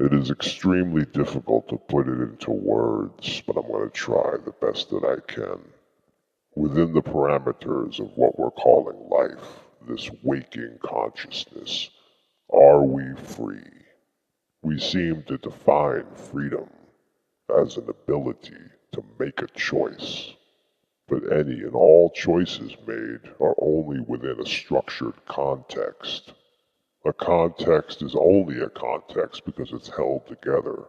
It is extremely difficult to put it into words, but I'm going to try the best that I can. Within the parameters of what we're calling life, this waking consciousness, are we free? We seem to define freedom as an ability to make a choice, but any and all choices made are only within a structured context. A context is only a context because it's held together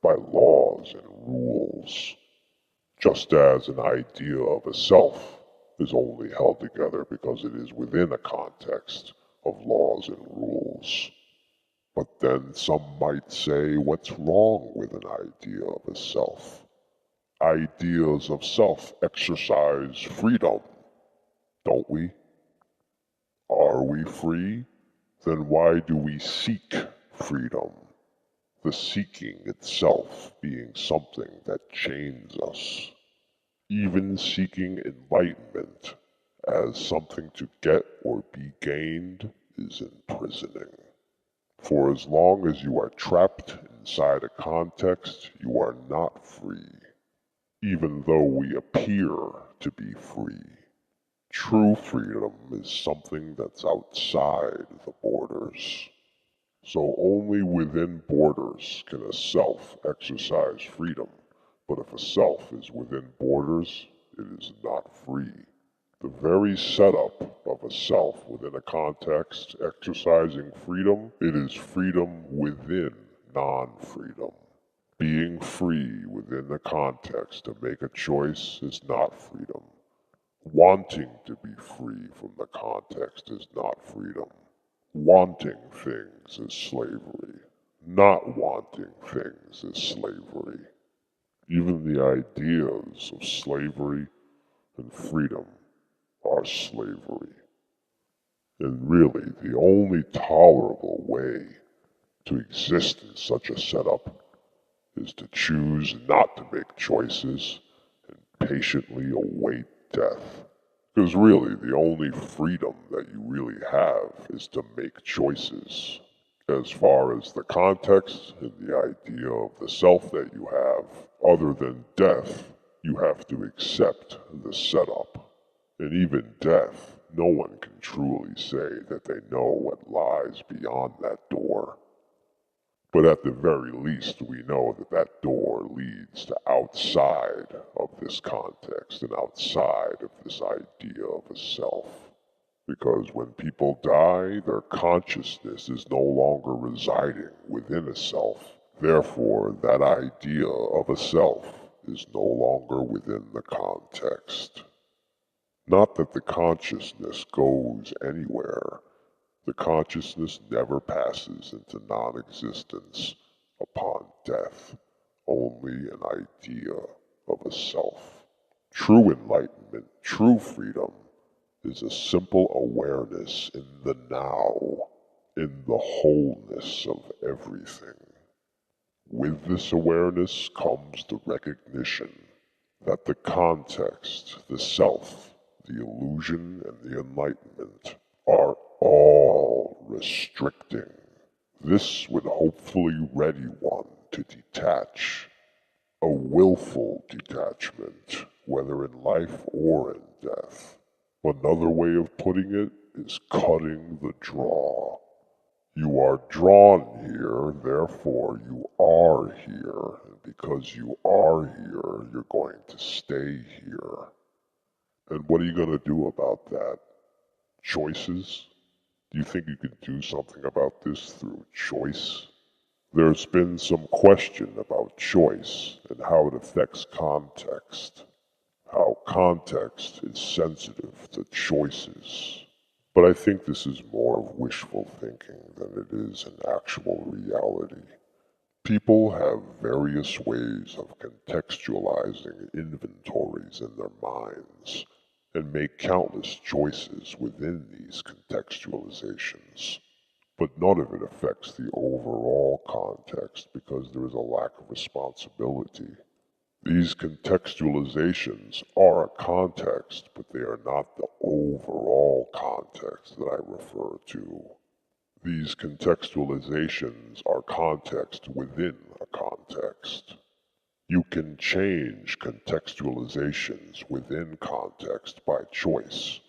by laws and rules, just as an idea of a self is only held together because it is within a context of laws and rules. But then some might say, what's wrong with an idea of a self? Ideas of self exercise freedom, don't we? Are we free? Then why do we seek freedom? The seeking itself being something that chains us. Even seeking enlightenment as something to get or be gained is imprisoning. For as long as you are trapped inside a context, you are not free, even though we appear to be free. True freedom is something that's outside the borders. So only within borders can a self exercise freedom. But if a self is within borders, it is not free. The very setup of a self within a context exercising freedom, it is freedom within non-freedom. Being free within the context to make a choice is not freedom. Wanting to be free from the context is not freedom. Wanting things is slavery. Not wanting things is slavery. Even the ideas of slavery and freedom are slavery. And really, the only tolerable way to exist in such a setup is to choose not to make choices and patiently await death. Because really, the only freedom that you really have is to make choices. As far as the context and the idea of the self that you have, other than death, you have to accept the setup. And even death, no one can truly say that they know what lies beyond that door. But at the very least, we know that that door leads to outside of this context and outside of this idea of a self. Because when people die, their consciousness is no longer residing within a self. Therefore, that idea of a self is no longer within the context. Not that the consciousness goes anywhere. The consciousness never passes into non-existence upon death, only an idea of a self. True enlightenment, true freedom, is a simple awareness in the now, in the wholeness of everything. With this awareness comes the recognition that the context, the self, the illusion, and the enlightenment are all restricting. This would hopefully ready one to detach, a willful detachment, whether in life or in death. Another way of putting it is cutting the draw. You are drawn here, therefore you are here, and because you are here, you're going to stay here. And what are you going to do about that? Choices? Do you think you can do something about this through choice? There's been some question about choice and how it affects context, how context is sensitive to choices. But I think this is more of wishful thinking than it is an actual reality. People have various ways of contextualizing inventories in their minds and make countless choices within these contextualizations. But none of it affects the overall context because there is a lack of responsibility. These contextualizations are a context, but they are not the overall context that I refer to. These contextualizations are context within a context. You can change contextualizations within context by choice,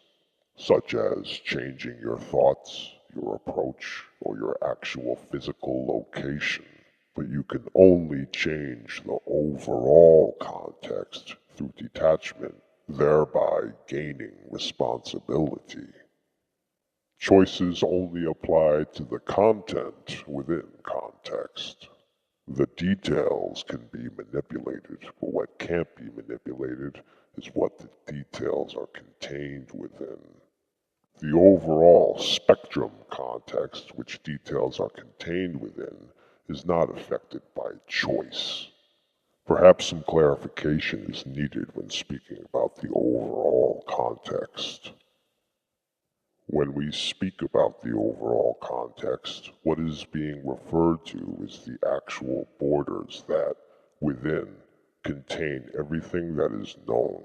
such as changing your thoughts, your approach, or your actual physical location. But you can only change the overall context through detachment, thereby gaining responsibility. Choices only apply to the content within context. The details can be manipulated, but what can't be manipulated is what the details are contained within. The overall spectrum context, which details are contained within, is not affected by choice. Perhaps some clarification is needed when speaking about the overall context. When we speak about the overall context, what is being referred to is the actual borders that, within, contain everything that is known.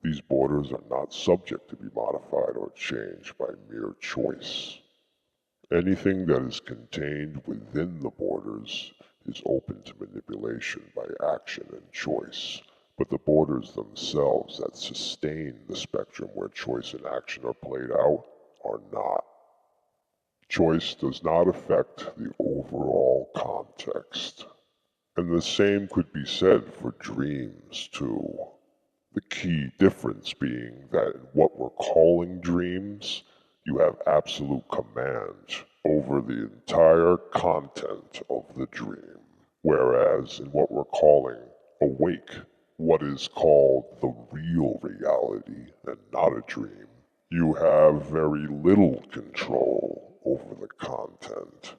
These borders are not subject to be modified or changed by mere choice. Anything that is contained within the borders is open to manipulation by action and choice, but the borders themselves that sustain the spectrum where choice and action are played out are not. Choice does not affect the overall context. And the same could be said for dreams, too. The key difference being that in what we're calling dreams, you have absolute command over the entire content of the dream. Whereas in what we're calling awake, what is called the real reality and not a dream, you have very little control over the content.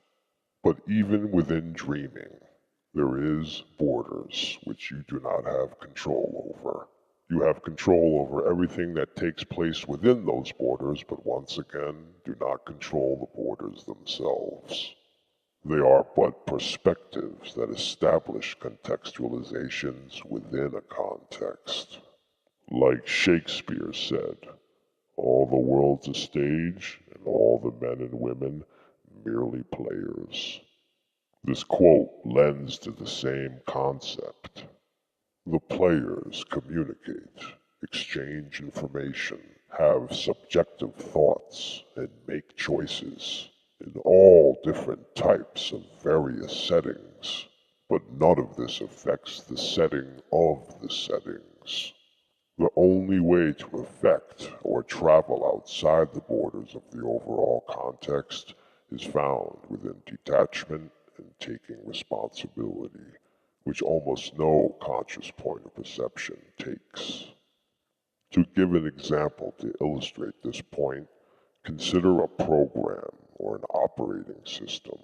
But even within dreaming, there is borders which you do not have control over. You have control over everything that takes place within those borders, but once again, do not control the borders themselves. They are but perspectives that establish contextualizations within a context. Like Shakespeare said, all the world's a stage, and all the men and women merely players. This quote lends to the same concept. The players communicate, exchange information, have subjective thoughts, and make choices in all different types of various settings. But none of this affects the setting of the settings. The only way to affect or travel outside the borders of the overall context is found within detachment and taking responsibility, which almost no conscious point of perception takes. To give an example to illustrate this point, consider a program or an operating system.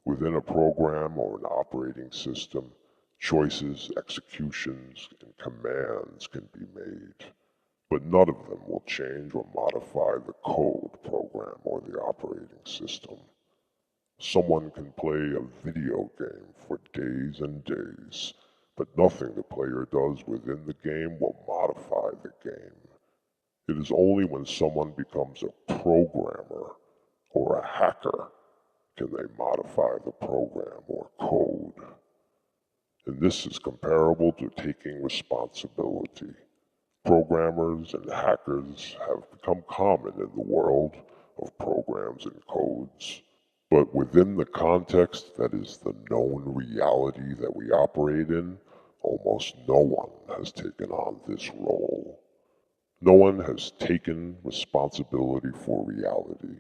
Within a program or an operating system, choices, executions, and commands can be made, but none of them will change or modify the code program or the operating system. Someone can play a video game for days and days, but nothing the player does within the game will modify the game. It is only when someone becomes a programmer or a hacker can they modify the program or code. And this is comparable to taking responsibility. Programmers and hackers have become common in the world of programs and codes. But within the context that is the known reality that we operate in, almost no one has taken on this role. No one has taken responsibility for reality,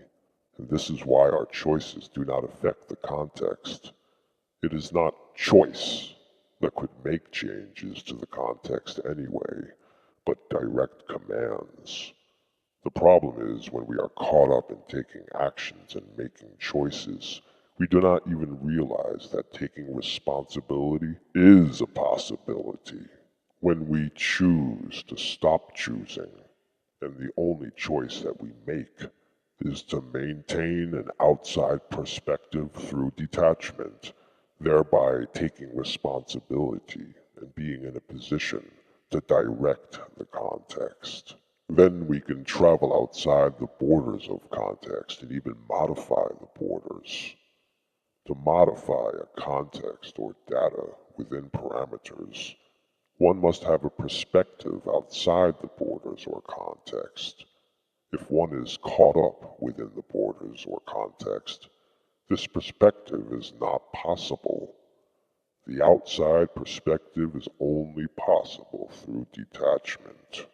and this is why our choices do not affect the context. It is not choice that could make changes to the context anyway, but direct commands. The problem is when we are caught up in taking actions and making choices, we do not even realize that taking responsibility is a possibility. When we choose to stop choosing, and the only choice that we make is to maintain an outside perspective through detachment, thereby taking responsibility and being in a position to direct the context. Then we can travel outside the borders of context and even modify the borders. To modify a context or data within parameters, one must have a perspective outside the borders or context. If one is caught up within the borders or context, this perspective is not possible. The outside perspective is only possible through detachment.